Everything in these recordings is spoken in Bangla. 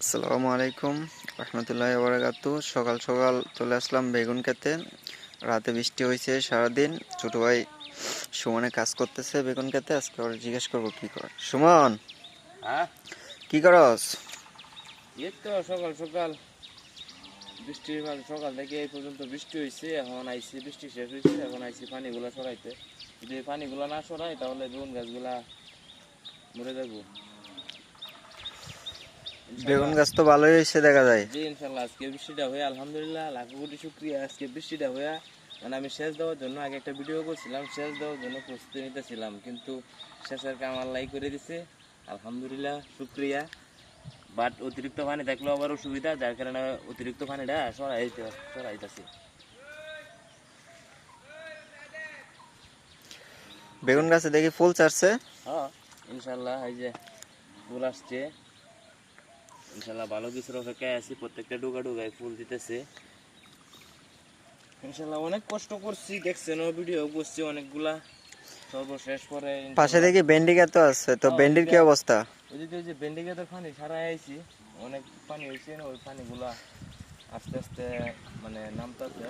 আসসালামু আলাইকুম রহমতুল্লাহি ওয়া বারাকাতুহু। সকাল সকাল চলে আসলাম বেগুন খেতে। রাতে বৃষ্টি হয়েছে সারাদিন। ছোট ভাই সুমনে কাজ করতেছে বেগুন খেতে। আজকে ওরা জিজ্ঞেস করবো কি করে। সুমন, হ্যাঁ, কি করস? এই তো সকাল সকাল বৃষ্টির মাঝে সকাল থেকে এই পর্যন্ত বৃষ্টি হয়েছে। এখন আইসি, বৃষ্টি শেষ হয়েছে, এখন আইসি পানিগুলা সরাইতে। যদি এই পানিগুলা না সরাই তাহলে বেগুন গাছগুলা মরে যাবো। বেগুন ইনশাল্লাহ। গাছ তো ভালোই হয়েছে দেখা যায়। জি ইনশাল্লাহ, আজকে বৃষ্টিটা হয়ে আলহামদুলিল্লাহ লাখো কোটি শুক্রিয়া। আজকে বৃষ্টিটা হয়ে মানে আমি সেচ দেওয়ার জন্য আগে একটা ভিডিও করছিলাম, সেচ দেওয়ার জন্য প্রস্তুতি নিতেছিলাম, কিন্তু সেচের কাম আল্লাহ করে দিছে। আলহামদুলিল্লাহ, শুক্রিয়া। বাট অতিরিক্ত পানি থাকলেও আবার অসুবিধা, যার কারণে অতিরিক্ত পানিটা সরাইতেছি। বেগুন গাছে দেখি ফুল চাচ্ছে। হ্যাঁ ইনশাল্লাহ, এই যে ফুল আসছে। ইনশাল্লাহ ভালো কিছুর অপেক্ষায় আছি। প্রত্যেকটা ডুগা ডুগায় ফুল দিতেছে। ইনশাল্লাহ অনেক কষ্ট করছি, দেখছেন ভিডিও করছি অনেকগুলা। সর্বশেষ পরে পাশে ইনশাল্লাহ দেখি ভেন্ডি গাছও আছে, তো ভেন্ডির কি অবস্থা? ওইদিকে ওই যে বেন্ডি গাছের পানি সারাই আইছি, অনেক পানি হয়েছে না, ওই পানিগুলা আস্তে আস্তে মানে নামতেছে।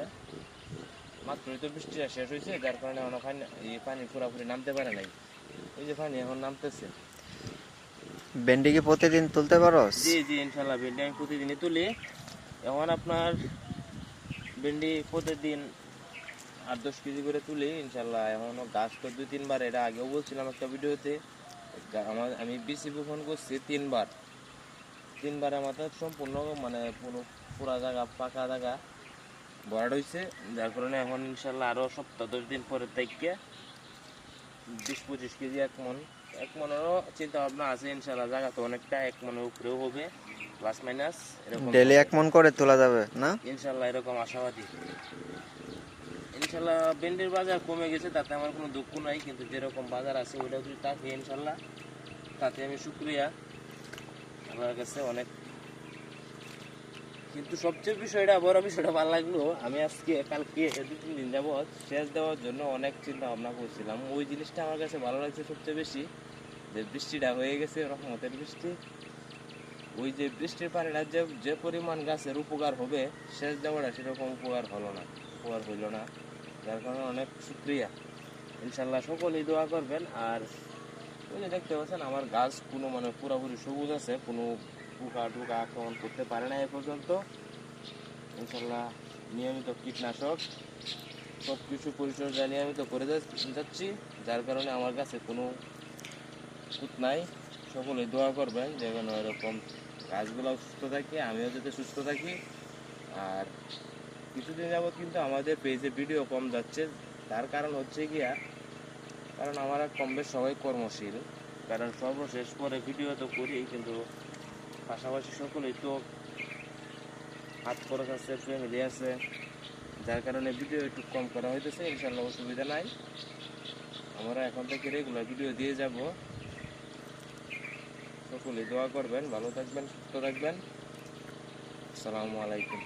মাত্রই তো বৃষ্টিটা শেষ হয়েছে, যার কারণে এই পানি পুরাপুরি নামতে পারে নাই। এই যে পানি এখন নামতেছে। ভেন্ডি কি প্রতিদিন তুলতে পারস? জি জি ইনশাল্লাহ, ভেন্ডি আমি প্রতিদিনই তুলি। এখন আপনার ভেন্ডি প্রতিদিন 8-10 কেজি করে তুলি ইনশাল্লাহ। এখনও গাছ তো 2-3 বার, এটা আগেও বলছিলাম একটা ভিডিওতে। আমি বিসি বপন করছি 3 বার। 3বার আমাদের সম্পূর্ণ মানে পুরা জায়গা পাকা জায়গা ভরাট হয়েছে, যার কারণে এখন ইনশাল্লাহ আরও সপ্তাহ 10 দিন পরে থেকে 20-25 কেজি, 1 মনেরও চিন্তা ভাবনা আছে ইনশাল্লাহ। জায়গা তো অনেকটা, 1 মনের উপরেও হবে, প্লাস মাইনাস এরকম ডেলি হবে 1 মন করে তোলা যাবে না? ইনশাল্লাহ, এরকম আশাবাদী। ইনশাল্লাহ ভেন্ডির বাজার কমে গেছে, তাতে আমার কোনো দুঃখ নাই, কিন্তু যেরকম বাজার আছে ওইটা যদি থাকে ইনশাল্লাহ, তাতে আমি শুক্রিয়া আল্লাহর কাছে অনেক। কিন্তু সবচেয়ে বড় বিষয়টা ভালো লাগলো, আমি আজকে কালকে 2-3 দিন যাবৎ সেচ দেওয়ার জন্য অনেক চিন্তা ভাবনা করছিলাম। ওই জিনিসটা আমার কাছে ভালো লাগছে সবচেয়ে বেশি, যে বৃষ্টিটা হয়ে গেছে, রহমতের বৃষ্টি। ওই যে বৃষ্টির পানিটা যে পরিমাণ গাছের উপকার হবে, সেচ দেওয়াটা সেরকম উপকার হইল না, যার কারণে অনেক শুক্রিয়া। ইনশাল্লাহ সকলেই দোয়া করবেন। আর ওই যে দেখতে পাচ্ছেন আমার গাছ কোনো মানে পুরোপুরি সবুজ আছে, কোনো পোকা টোকা আক্রমণ করতে পারে না এ পর্যন্ত। ইনশাল্লাহ নিয়মিত কীটনাশক সব কিছু পরিচর্যা নিয়মিত করে যাচ্ছি, যার কারণে আমার কাছে কোনো খুঁত নাই। সকলেই দোয়া করবেন যেন এরকম গাছগুলো সুস্থ থাকে, আমিও যাতে সুস্থ থাকি। আর কিছুদিন যাবৎ কিন্তু আমাদের পেজে ভিডিও কম যাচ্ছে, তার কারণ হচ্ছে গিয়া, কারণ আমরা কম বেশ সবাই কর্মশীল। কারণ সর্বশেষ পরে ভিডিও তো করি, কিন্তু পাশাপাশি সকলেই তো হাত খরচ আছে, ফ্যামিলি আছে, যার কারণে ভিডিও একটু কম করা হইতেছে। ইনশাল্লাহ অসুবিধা নাই, আমরা এখন থেকে রেগুলার ভিডিও দিয়ে যাব। সকলেই দোয়া করবেন, ভালো থাকবেন, সুস্থ থাকবেন। আসসালামু আলাইকুম।